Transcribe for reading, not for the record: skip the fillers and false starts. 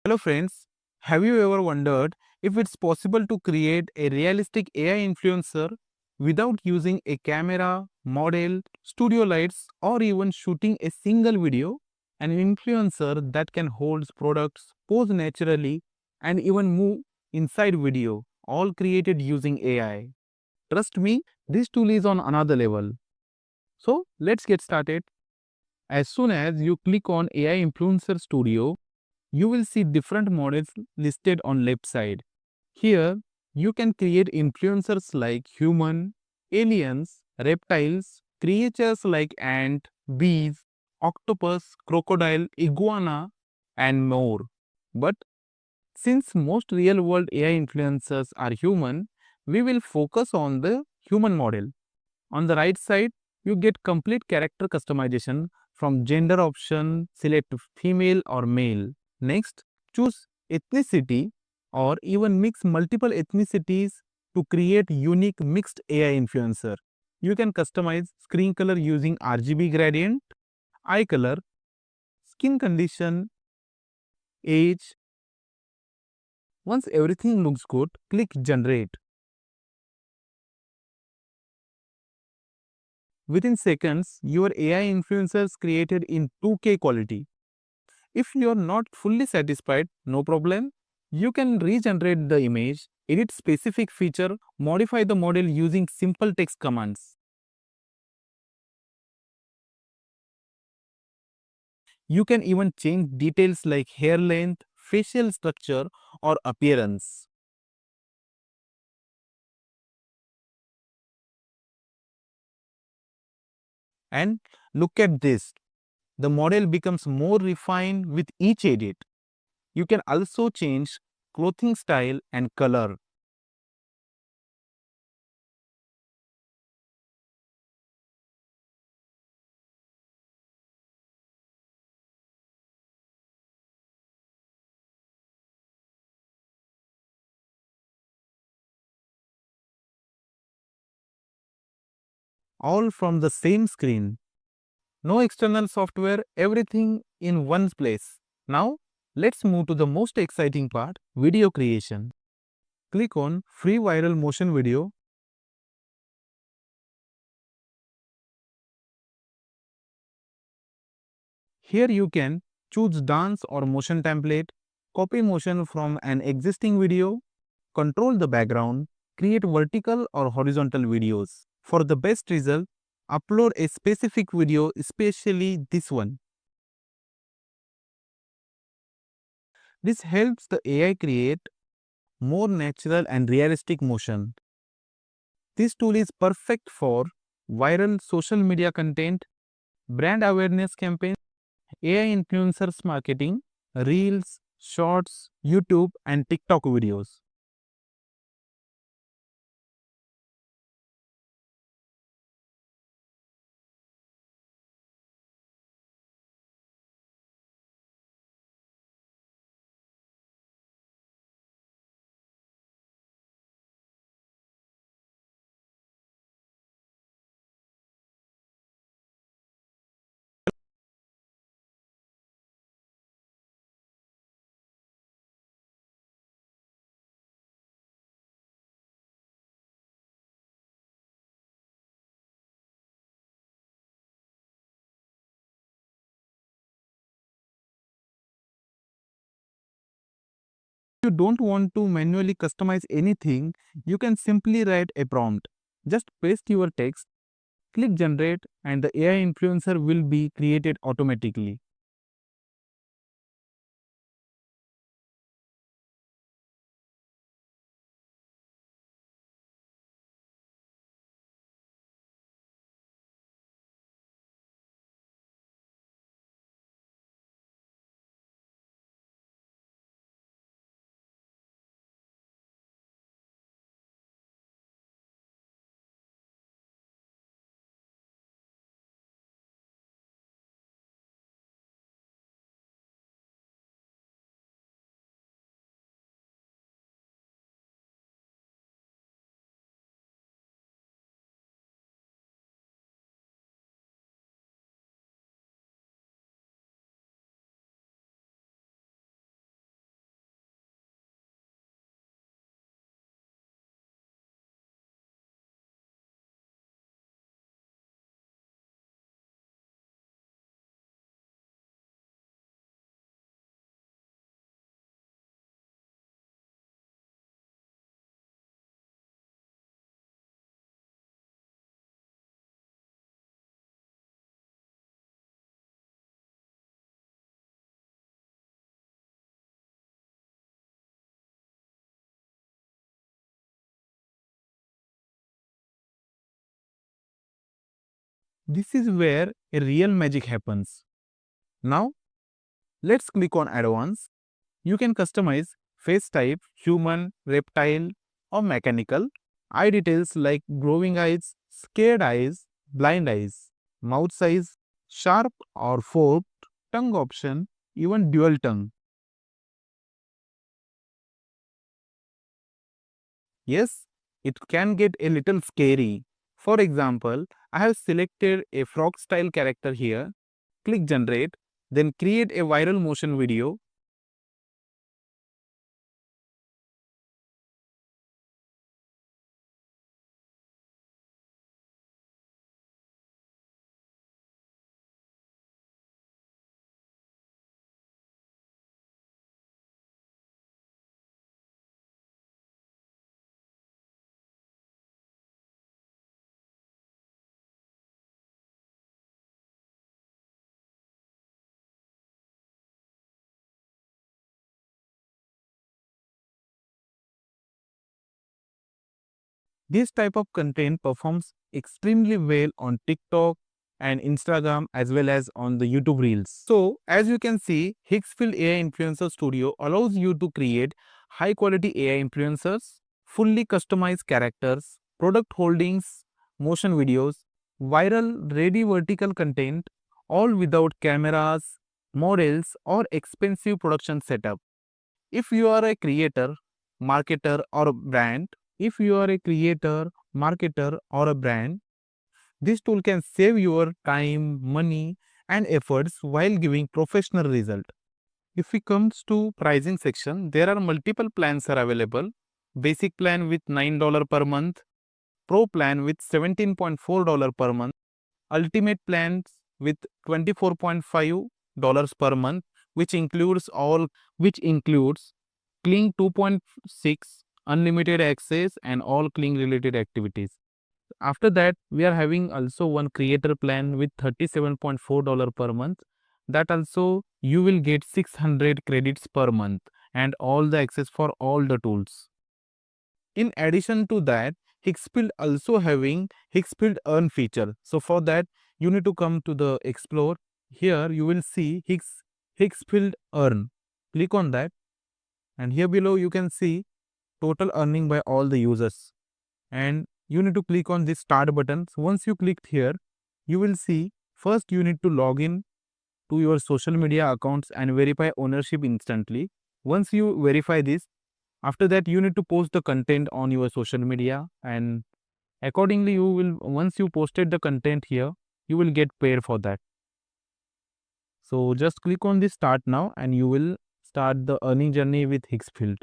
Hello friends, have you ever wondered if it's possible to create a realistic AI influencer without using a camera, model, studio lights, or even shooting a single video? An influencer that can hold products, pose naturally, and even move inside video, all created using AI. Trust me, this tool is on another level. So let's get started. As soon as you click on AI Influencer Studio, you will see different models listed on left side. Here, you can create influencers like human, aliens, reptiles, creatures like ant, bees, octopus, crocodile, iguana, and more. But since most real-world AI influencers are human, we will focus on the human model. On the right side, you get complete character customization from gender option, select female or male. Next, choose ethnicity or even mix multiple ethnicities to create unique mixed AI influencer. You can customize screen color using RGB gradient, eye color, skin condition, age. Once everything looks good, click generate. Within seconds, your AI influencer is created in 2K quality. If you are not fully satisfied, no problem. You can regenerate the image, edit specific feature, modify the model using simple text commands. You can even change details like hair length, facial structure, or appearance. And look at this. The model becomes more refined with each edit. You can also change clothing style and color. All from the same screen. No external software, everything in one place. Now, let's move to the most exciting part, video creation. Click on Free Viral Motion Video. Here you can choose dance or motion template, copy motion from an existing video, control the background, create vertical or horizontal videos. For the best result, upload a specific video, especially this one. This helps the AI create more natural and realistic motion. This tool is perfect for viral social media content, brand awareness campaigns, AI influencers marketing, Reels, Shorts, YouTube, and TikTok videos. If you don't want to manually customize anything, you can simply write a prompt. Just paste your text, click generate, and the AI influencer will be created automatically. This is where a real magic happens. Now, let's click on Advanced. You can customize face type, human, reptile, or mechanical. Eye details like glowing eyes, scared eyes, blind eyes, mouth size, sharp or forked, tongue option, even dual tongue. Yes, it can get a little scary. For example, I have selected a frog style character here. Click generate, then create a viral motion video. This type of content performs extremely well on TikTok and Instagram as well as on the YouTube Reels. So, as you can see, Higgsfield AI Influencer Studio allows you to create high quality AI influencers, fully customized characters, product holdings, motion videos, viral ready vertical content, all without cameras, models, or expensive production setup. If you are a creator, marketer, or a brand, if you are a creator, marketer, or a brand, this tool can save your time, money, and efforts while giving professional result. If it comes to pricing section, there are multiple plans are available. Basic plan with $9 per month, Pro plan with $17.4 per month, Ultimate plans with $24.5 per month, which includes Kling 2.6, unlimited access, and all Kling related activities. After that, we are having also one creator plan with $37.4 per month. That also you will get 600 credits per month and all the access for all the tools. In addition to that, Higgsfield also having Higgsfield Earn feature. So for that, you need to come to the Explore. Here you will see Higgsfield Earn. Click on that, and here below you can see total earning by all the users. And you need to click on this start button. So once you click here, you will see first you need to log in to your social media accounts and verify ownership instantly. Once you verify this, after that you need to post the content on your social media, and accordingly you will, once you posted the content here, you will get paid for that. So just click on this start now and you will start the earning journey with Higgsfield.